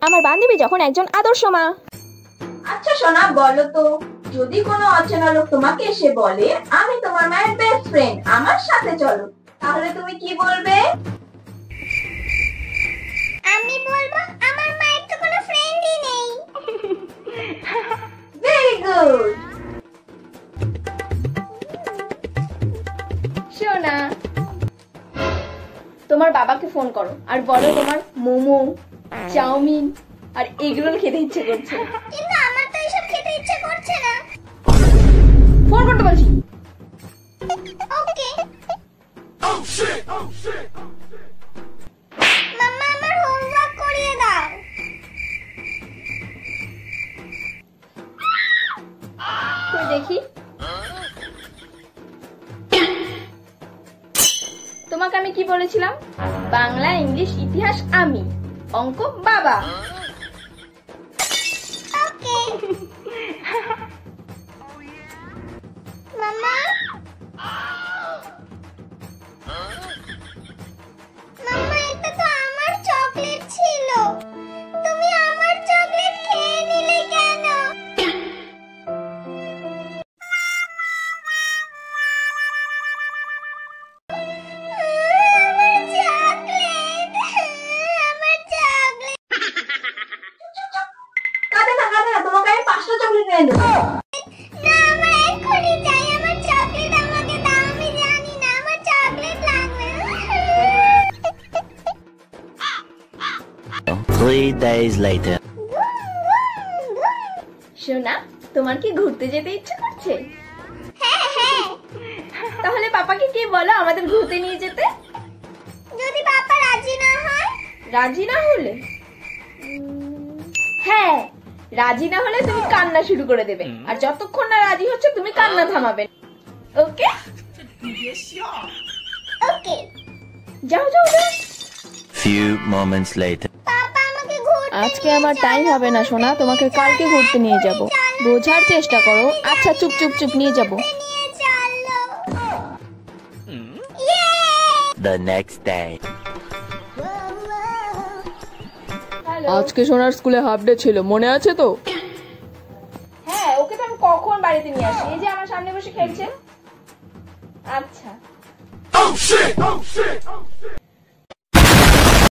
আমার বান্ধবী যখন একজন আদর্শ মা। আচ্ছা সোনা, বলো তো, যদি কোনো অচেনা লোক তোমাকে এসে বলে আমি তোমার মায়ের বেস্ট ফ্রেন্ড, আমার সাথে চলো, তাহলে তুমি কি বলবে? আমি বলবো আমার মায়ের তো কোনো ফ্রেন্ডই নেই। Very good. শোনা, তোমার বাবাকে ফোন করো আর বলো তোমার মোমো, চাউমিন আর এগরোল খেতে ইচ্ছে করছে। কিন্তু আমার তো এসব খেতে ইচ্ছে করছে না। ফোন করতে বলছি। ওকে। মাম্মা, আমার হোমওয়ার্ক করিয়ে দাও। কই দেখি। তোমাকে আমি কি বলেছিলাম? বাংলা, ইংলিশ, ইতিহাস আমি, অঙ্ক বাবা। ওকে। মাম্মা, মাম্মা, এটা তো আমার চকলেট ছিল, তুমি আমার চকলেট খেয়ে নিলে কেন? কাঁদে না, কাঁদে না, তোমাকে আমি 5টা চকলেট এনে দেবো। না, আমার এক্ষুনি চাই, আমার চকলেট আমাকে দাও, আমি জানি না, আমার চকলেট লাগবে। 3 days later. শোনা, তোমার কি ঘুরতে যেতে ইচ্ছে করছে? হ্যাঁ হ্যাঁ, তাহলে পাপাকে কি বলো আমাদের ঘুরতে নিয়ে যেতে? যদি পাপা রাজি না হয়? রাজি না হলে? হ্যাঁ, রাজি না হলে তুমি কান্না শুরু করে দেবে, আর যতক্ষণ না রাজি হচ্ছে তুমি কান্না থামাবে। ওকে? ওকে। যাও যাও যাও। Few moments later. পাপা আমাকে ঘুরতে আজকে আমার টাইম হবে না সোনা, তোমাকে কালকে ঘুরতে নিয়ে যাব। বোঝার চেষ্টা করো। আচ্ছা, চুপ চুপ চুপ, নিয়ে যাব। নিয়ে চলো। The next day. আজকে সোনার স্কুলে হাফ ডে ছিল, মনে আছে তো? হ্যাঁ, ওকে তো আমি কখন বাড়িতে নিয়ে আসি, এই যে আমার সামনে বসে খেলছে। আচ্ছা।